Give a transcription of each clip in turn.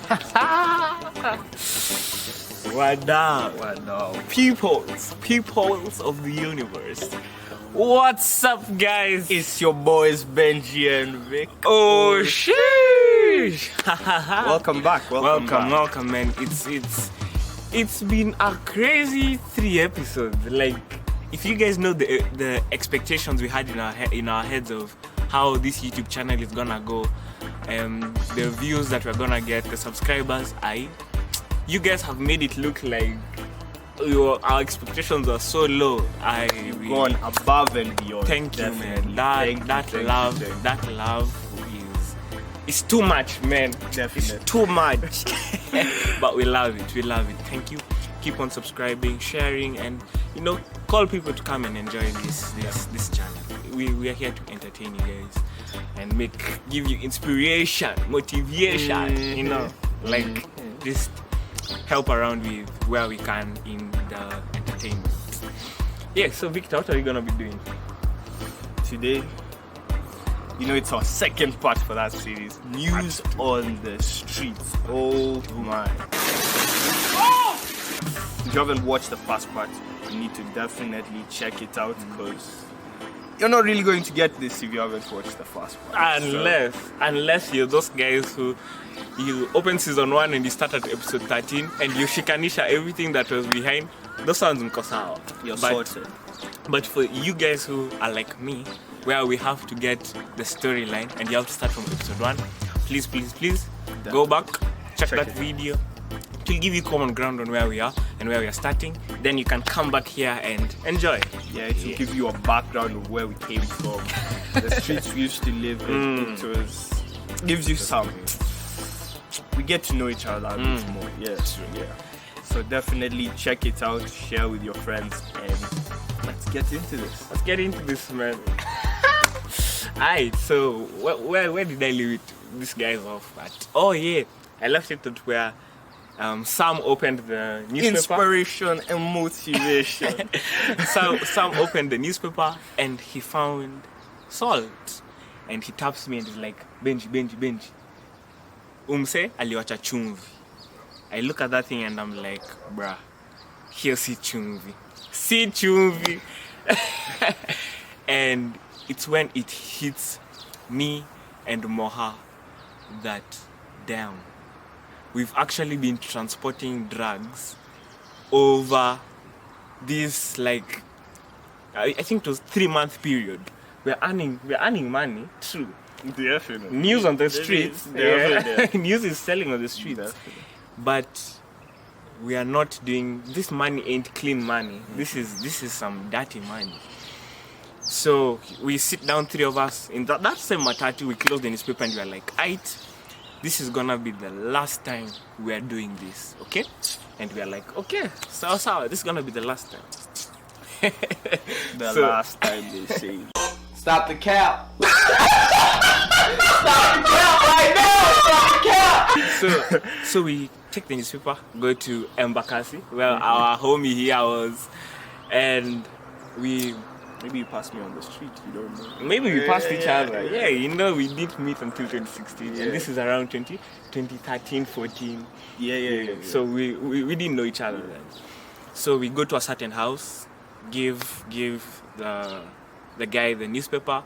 What up? Peoples of the universe. What's up, guys? It's your boys Benji&Vic. Oh, sheesh! Welcome back. Welcome, man. It's been a crazy 3 episodes. Like, if you guys know the expectations we had in our heads of how this YouTube channel is gonna go, the views that we're gonna get, the subscribers, you guys have made it look like our expectations are so low. Gone above and beyond. Thank you, man. That love is too much, man. Definitely. It's too much. But we love it. Thank you. Keep on subscribing, sharing, and call people to come and enjoy this channel. We are here to entertain you guys and give you inspiration, motivation. Like just help around with where we can in the entertainment. Yeah, so Victor, what are we gonna be doing Today, it's our second part for that series. News on the streets. Oh my. If you haven't watched the first part, you need to definitely check it out because you're not really going to get this if you haven't watched the first part. Unless you're those guys who you open season 1 and you start at episode 13 and you shikanisha everything that was behind, those sounds mkosawa. You're sorted. But for you guys who are like me, where we have to get the storyline and you have to start from episode 1, please go back, check that video. It will give you common ground on where we are and where we are starting. Then you can come back here and enjoy. Yeah, it will give you a background of where we came from, the streets we used to live in. It gives you some. We get to know each other a bit more. Yeah. So definitely check it out, share with your friends, and let's get into this. Man. Alright, so where did I leave this guy's off at? Oh yeah, I left it at where Sam opened the newspaper. Inspiration and motivation. Sam opened the newspaper and he found salt. And he taps me and he's like, Benji. Umse aliwacha chumvi. I look at that thing and I'm like, bruh, here see chumvi. And it's when it hits me and Moha that, damn, we've actually been transporting drugs over this, like, I think it was 3-month period. We're earning money, true. Definitely. News on the streets. Definitely. News is selling on the streets. Definitely. But we are not doing, this money ain't clean money. This is some dirty money. So we sit down, 3 of us, in that same matatu, we close the newspaper and we are like, this is gonna be the last time we are doing this, okay? And we are like, okay, so this is gonna be the last time. Last time they say. Stop the cap. Stop the cap right now. Stop the cap. So we take the newspaper, go to Embakasi, where our homie here was, and Maybe you passed me on the street, you don't know. Maybe we passed each other. Yeah, we didn't meet until 2016. And this is around 2013, 14. Yeah. So we didn't know each other then. So we go to a certain house, give the guy the newspaper.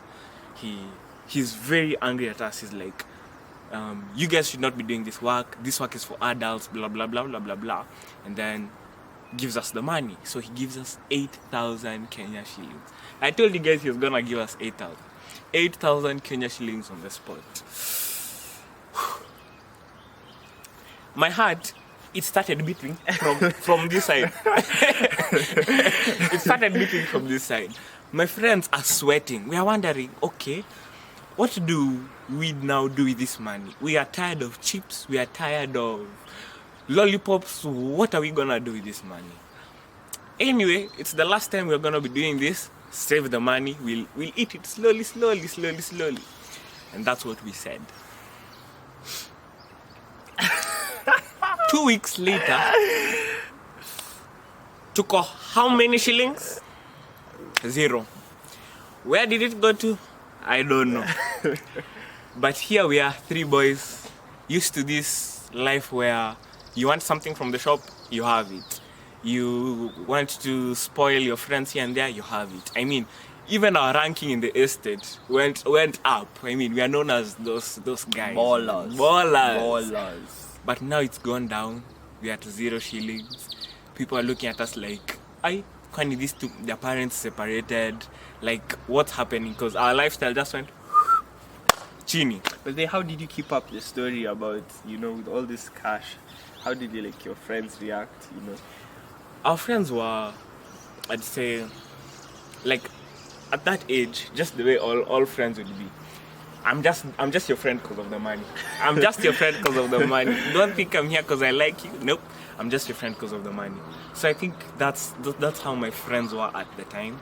He's very angry at us. He's like, you guys should not be doing this work. This work is for adults, blah, blah, blah, blah, blah, blah. And then gives us the money. So he gives us 8,000 Kenya shillings. I told you guys he was gonna give us 8,000. 8,000 Kenya shillings on the spot. My heart, it started beating from this side. It started beating from this side. My friends are sweating. We are wondering, okay, what do we now do with this money? We are tired of chips. We are tired of lollipops. What are we gonna do with this money? Anyway, it's the last time we're gonna be doing this. Save the money. We'll eat it slowly. And that's what we said. 2 weeks later, took how many shillings? 0. Where did it go to? I don't know. But here we are, 3 boys, used to this life where you want something from the shop, you have it. You want to spoil your friends here and there, you have it. I mean, even our ranking in the estate went up. I mean, we are known as those guys. Ballers. But now it's gone down. We are at 0 shillings. People are looking at us like, kwani these two, their parents separated? Like, what's happening? Because our lifestyle just went chini. But then, how did you keep up the story about, with all this cash? How did your friends react, Our friends were, I'd say, like, at that age, just the way all friends would be. I'm just your friend because of the money. I'm just your friend because of the money. Don't think I'm here because I like you. Nope. I'm just your friend because of the money. So I think that's how my friends were at the time.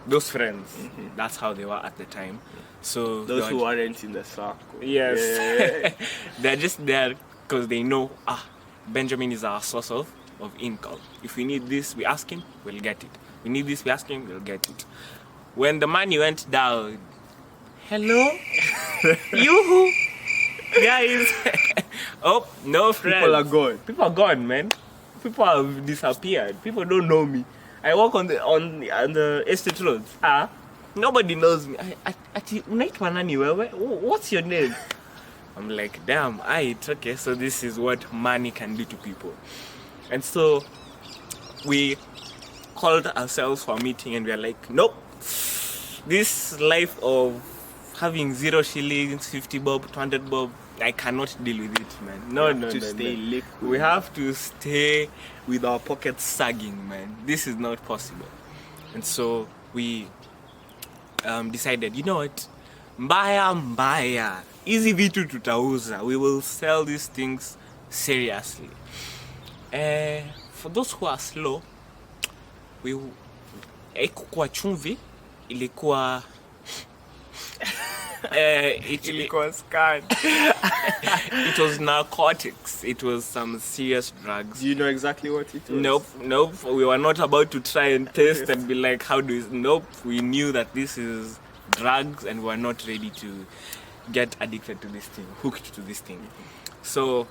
Those friends, that's how they were at the time. So those who aren't in the circle. Yes. Yeah. They're just there because they know, Benjamin is our source of income. If we need this, we ask him, we'll get it. We need this, we ask him, we'll get it. When the money went down, hello? You guys? Oh, no friends. People are gone. People are gone, man. People have disappeared. People don't know me. I walk on the estate roads. Nobody knows me. Unaitwa nani wewe? What's your name? I'm like, damn, it's okay. So this is what money can do to people. And so we called ourselves for a meeting and we are like, nope. This life of having 0 shillings, 50 bob, 200 bob, I cannot deal with it, man. No. Stay liquid. We have to stay with our pockets sagging, man. This is not possible. And so we decided, you know what? Mbaya. Easy vitu tutauza. We will sell these things seriously. For those who are slow, haikuwa chumvi, ilikuwa It was narcotics. It was some serious drugs. Do you know exactly what it was? Nope. We were not about to try and taste and be like, how do you... Nope. We knew that this is drugs and we were not ready to get addicted to this thing, hooked to this thing. So,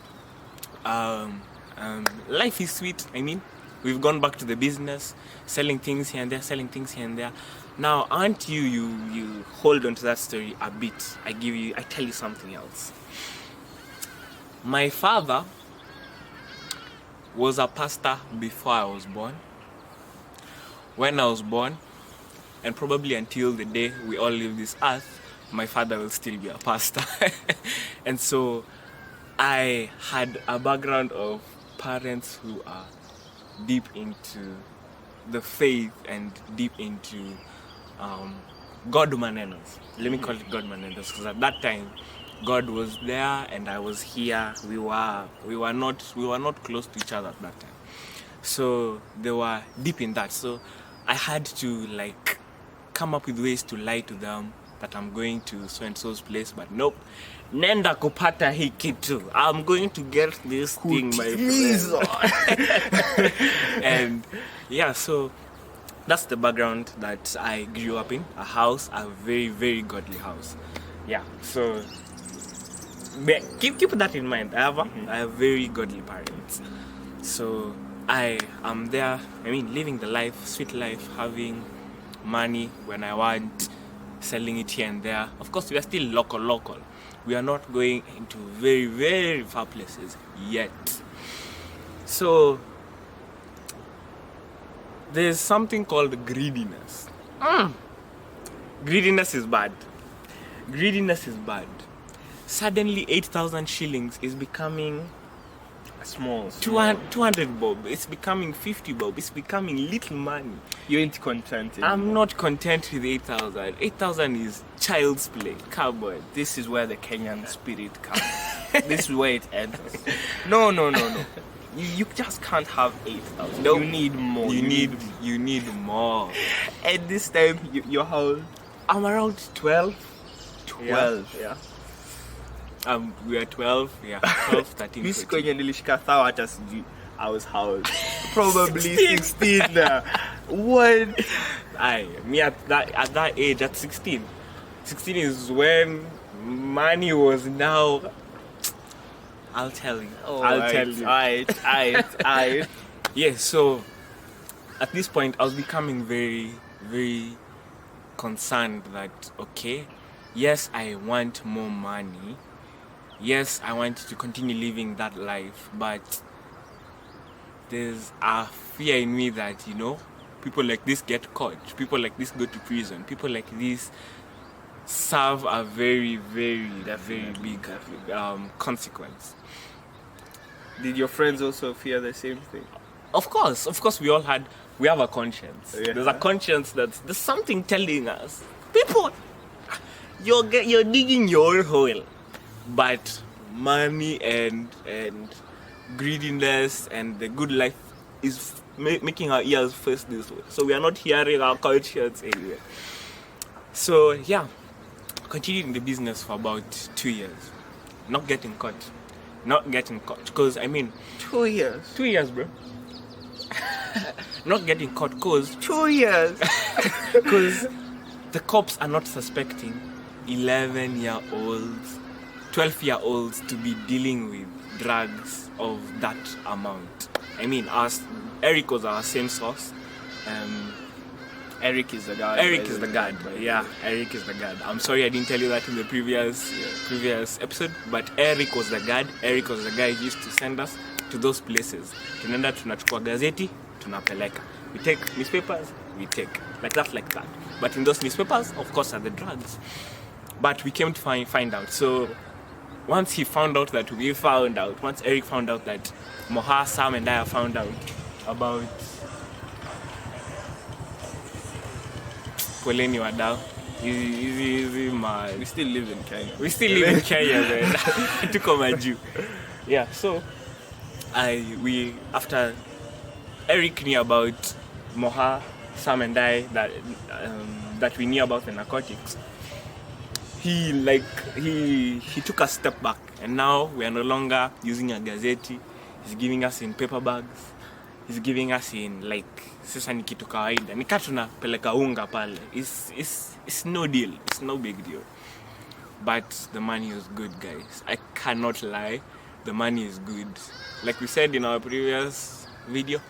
life is sweet. I mean, we've gone back to the business, selling things here and there. Now, aren't you hold on to that story a bit. I tell you something else. My father was a pastor before I was born. When I was born, and probably until the day we all leave this earth, my father will still be a pastor. And so I had a background of parents who are deep into the faith and deep into God manenos. Let me call it God manenos, because at that time God was there and I was here. We were not close to each other at that time. So they were deep in that. So I had to come up with ways to lie to them that I'm going to so and so's place, but nope. Nenda kupata hii kitu. I'm going to get this thing, my friend. And yeah, so that's the background that I grew up in. A house, a very, very godly house. Yeah, so keep that in mind. I have very godly parents. So I am there, living the life, sweet life, having money when I want, selling it here and there. Of course, we are still local. We are not going into very, very far places yet. So there's something called greediness. Greediness is bad. Suddenly 8,000 shillings is becoming small. 200 bob. It's becoming 50 bob. It's becoming little money. You ain't content anymore. I'm not content with 8,000. 8,000 is child's play. Cowboy. This is where the Kenyan spirit comes. This is where it ends. No. You just can't have 8,000. Nope. You need more. You need more. At this time, you're how old? I'm around 12. 12. Yeah. We are 12. Yeah. 12, 13. Mimi kwenye nilishika sawa hata sijui I was how old? Probably 16. What? Me at that age, at 16. 16 is when money was now I'll tell you. I'll tell you. Alright. Yeah, so at this point, I was becoming very, very concerned that, okay, yes, I want more money. Yes, I want to continue living that life, but there's a fear in me that, people like this get caught. People like this go to prison. People like this serve a very, very, very big consequence. Did your friends also fear the same thing? Of course, we have a conscience. Yeah. There's a conscience there's something telling us, people, you're digging your own hole, but money and greediness and the good life is making our ears face this way. So we are not hearing our conscience anyway. So yeah, continued in the business for about 2 years, not getting caught, because 2 years. 2 years, bro. Not getting caught because 2 years. the cops are not suspecting 11-year-olds, 12-year-olds to be dealing with drugs of that amount. Eric was our same source. Eric is the guy. Eric is the guy. Yeah, Eric is the guy. I'm sorry I didn't tell you that in the previous episode, but Eric was the guy. Eric was the guy who used to send us to those places. Tunaenda tunachukua gazeti, tunapeleka. We take newspapers, we take. Like that. But in those newspapers, of course, are the drugs. But we came to find out. So once Eric found out that Moha, Sam and I found out about Poleni Wadao. We still live in Kenya. Man. Tuko maju. Yeah, so after Eric knew about Moha, Sam and I that we knew about the narcotics, he took a step back, and now we are no longer using a gazeti. He's giving us in paper bags. He's giving us in sasa ni kitu kawaida. Nika tunapeleka unga pale. It's no deal. It's no big deal. But the money is good, guys. I cannot lie. The money is good. Like we said in our previous video,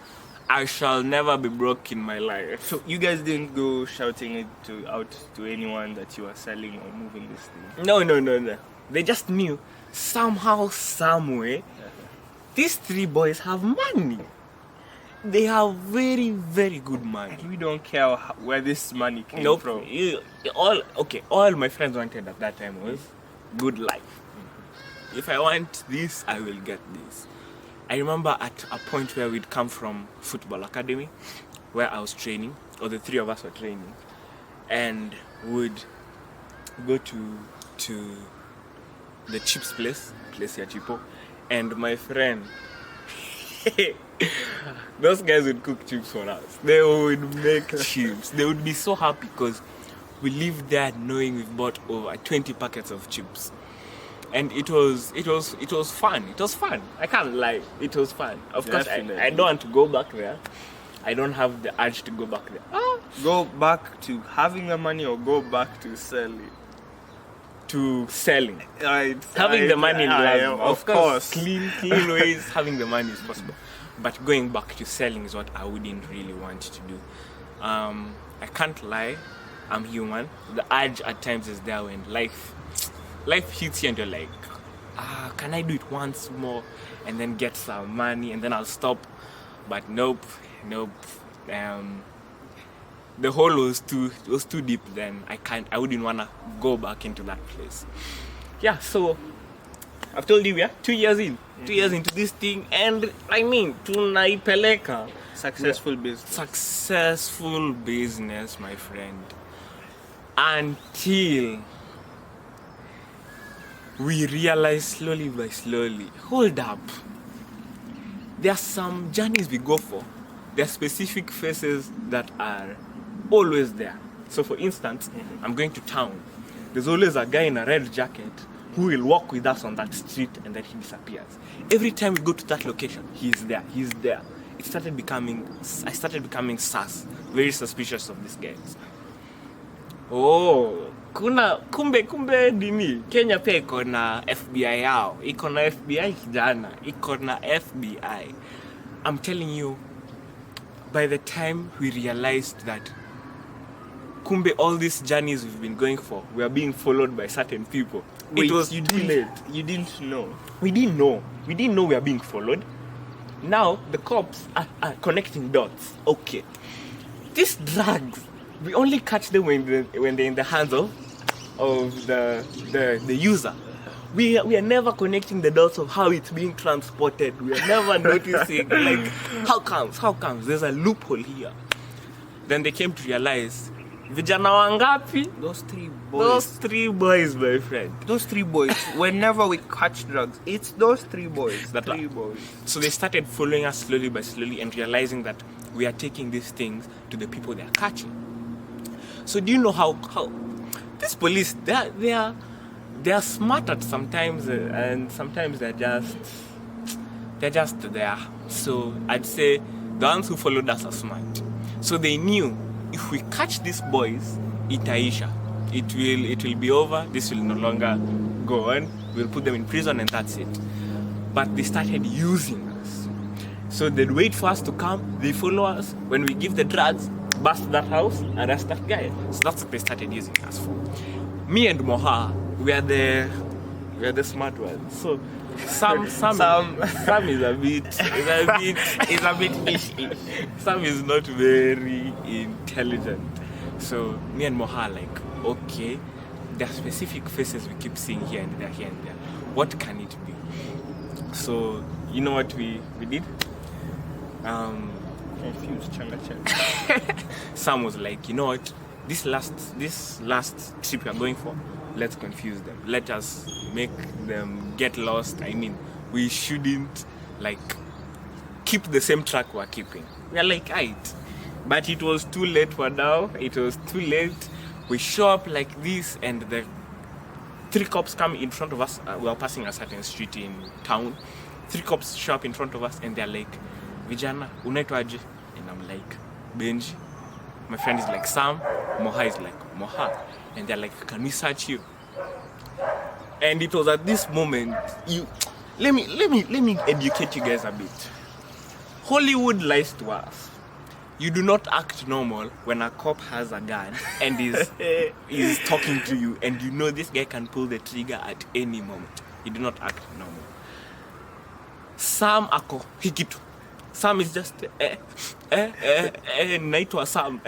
I shall never be broke in my life. So you guys didn't go shouting it out to anyone that you are selling or moving this thing? No. They just knew somehow, someway, these three boys have money. They have very, very good money. We don't care where this money came from. All my friends wanted at that time was good life. If I want this, I will get this. I remember at a point where we'd come from football academy, where I was training, or the three of us were training, and would go to the chips place here, Chipo, and my friend, those guys would cook chips for us. They would make chips. They would be so happy because we lived there knowing we've bought over 20 packets of chips. And it was fun. It was fun. I can't lie. It was fun. Of course, I don't want to go back there. I don't have the urge to go back there. Go back to having the money or go back to selling? To selling. Having the money in life. Of course. Clean ways, having the money is possible. But going back to selling is what I wouldn't really want to do. I can't lie. I'm human. The urge at times is there when life hits you and you're like, can I do it once more and then get some money and then I'll stop? But nope. The hole was too deep then. I wouldn't wanna go back into that place. Yeah, so I've told you we are 2 years in. 2 years into this thing, and tunaipeleka. Successful business. Successful business, my friend. Until we realize slowly by slowly, hold up. There are some journeys we go for. There are specific faces that are always there. So for instance, I'm going to town. There's always a guy in a red jacket who will walk with us on that street and then he disappears. Every time we go to that location, he's there. I started becoming sus, very suspicious of these guys. Oh, kumbe dini Kenya pia iko na FBI yao, iko na FBI kijana, iko na FBI. I'm telling you, by the time we realized that kumbe all these journeys we've been going for, we are being followed by certain people. Wait, it was too late. You didn't know. We didn't know we are being followed. Now the cops are connecting dots. Okay, these drugs, we only catch them when they're in the hands of the user. We are never connecting the dots of how it's being transported. We are never noticing, like, how comes there's a loophole here. Then they came to realize, vijana wangapi? Those 3 boys. Those 3 boys, my friend. Those 3 boys. Whenever we catch drugs, it's those 3 boys. That 3 boys. So they started following us slowly by slowly and realizing that we are taking these things to the people they are catching. So do you know how these police, they are smart at sometimes, and sometimes they're just there. So I'd say the ones who followed us are smart. So they knew if we catch these boys, itaisha. It will be over. This will no longer go on. We'll put them in prison and that's it. But they started using us. So they'd wait for us to come. They follow us. When we give the drugs, bust that house, arrest that guy. So that's what they started using us for. Me and Moha, we are the smart ones. So Sam is a bit fishy. Sam is not very intelligent. So me and Moha are like, okay, there are specific faces we keep seeing here and there, here and there. What can it be? So you know what we did? Confused, changa. Sam was like, you know what? This last trip we are going for, let's confuse them. Let us make them get lost. I mean, we shouldn't like keep the same track we're keeping. We are like, aight. But it was too late for now. It was too late. We show up like this and the 3 cops come in front of us. We are passing a certain street in town. 3 cops show up in front of us and they're like, vijana, unaitwaje? And I'm like, Benji. My friend is like Sam. Moha is like Moha. And they're like, can we search you? And it was at this moment, let me educate you guys a bit. Hollywood lies to us. You do not act normal when a cop has a gun and is talking to you and you know this guy can pull the trigger at any moment. You do not act normal. Sam ako hikitu. Sam is just naitwa Sam.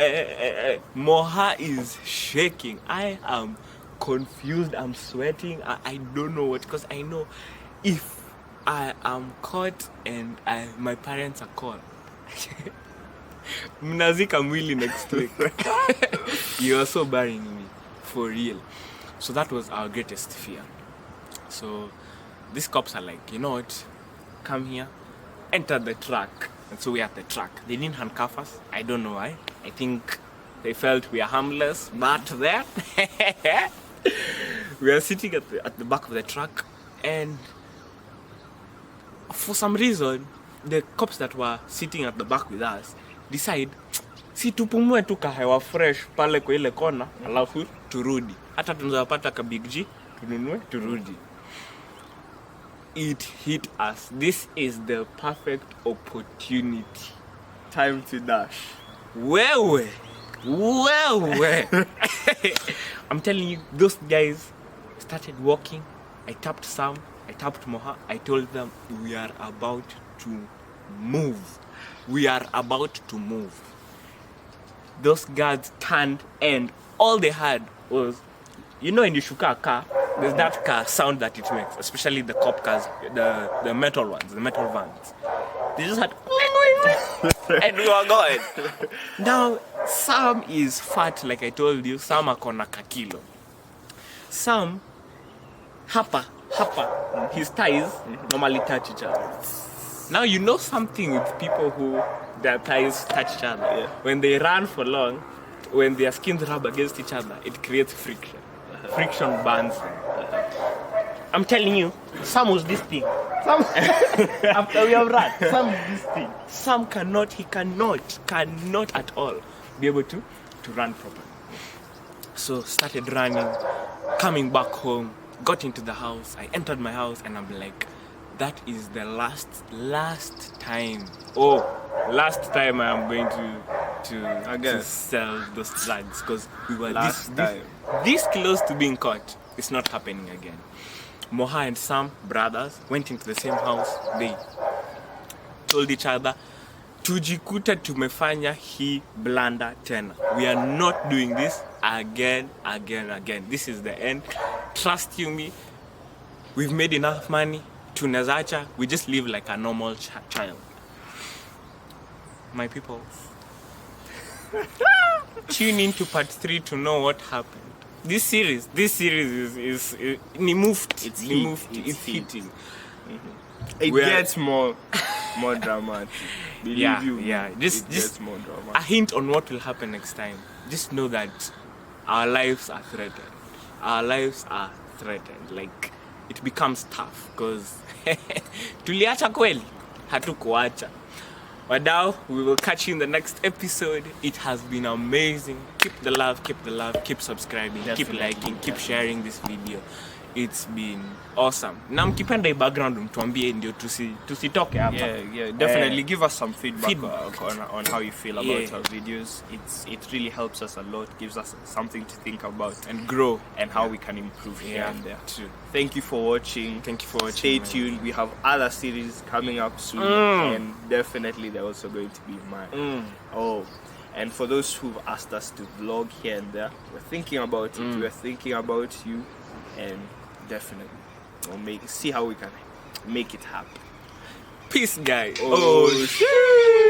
Moha is shaking. I am confused. I'm sweating. I don't know what, because I know if I am caught and my parents are caught, mnazika mwili next week. You are so burying me for real. So that was our greatest fear. So these cops are like, you know what? Come here. Enter the truck. And so we are at the truck. They didn't handcuff us. I don't know why. I think they felt we are harmless. But then we are sitting at the back of the truck, and for some reason the cops that were sitting at the back with us decide si tupumue tu kahewa fresh pale kwa ile kona alafu turudi. Hata tunaweza pata ka big G tununue turudi. It hit us. This is the perfect opportunity. Time to dash. Wewe. I'm telling you, those guys started walking. I tapped Sam, I tapped Moha. I told them we are about to move. We are about to move. Those guards turned and all they had was, you know, when you shuka a car, there's that car sound that it makes, especially the cop cars, the metal ones, the metal vans. They just had and we were going. Now, Sam is fat, like I told you. Sam akona kakilo. Sam, hapa, his thighs normally touch each other. Now, you know something with people who their thighs touch each other. Yeah. When they run for long, when their skins rub against each other, it creates friction. Friction burns them. I'm telling you, Sam was this thing. Sam, after we have run, Sam is this thing. Sam cannot at all be able to run properly. So started running, coming back home, got into the house. I entered my house and I'm like, that is the last time. Last time I am going to sell those drugs, because we were this close to being caught. It's not happening again. Moha and Sam, brothers, went into the same house. They told each other, tujikuta tumefanya hii blanda tena. We are not doing this again. This is the end. Trust you me. We've made enough money. Tunazacha. We just live like a normal child. My people. Tune in to part 3 to know what happened. This series is it's hitting. It gets more dramatic. Believe you. Yeah. Just gets more dramatic. A hint on what will happen next time. Just know that our lives are threatened. Like, it becomes tough because tuliacha kweli, hatukuacha. Wadau, we will catch you in the next episode. It has been amazing. Keep the love, keep subscribing, keep liking, keep sharing this video. It's been awesome. Na mkipenda hii background mtuambie ndio tusitoke hapa. Yeah, definitely give us some feedback. On how you feel about our videos. It really helps us a lot, gives us something to think about and grow, and how we can improve here and there. True. Thank you for watching. Stay tuned. We have other series coming up soon, and definitely they're also going to be mine. And for those who've asked us to vlog here and there, we're thinking about it. We're thinking about you, and definitely we'll see how we can make it happen. Peace, guys. Shit.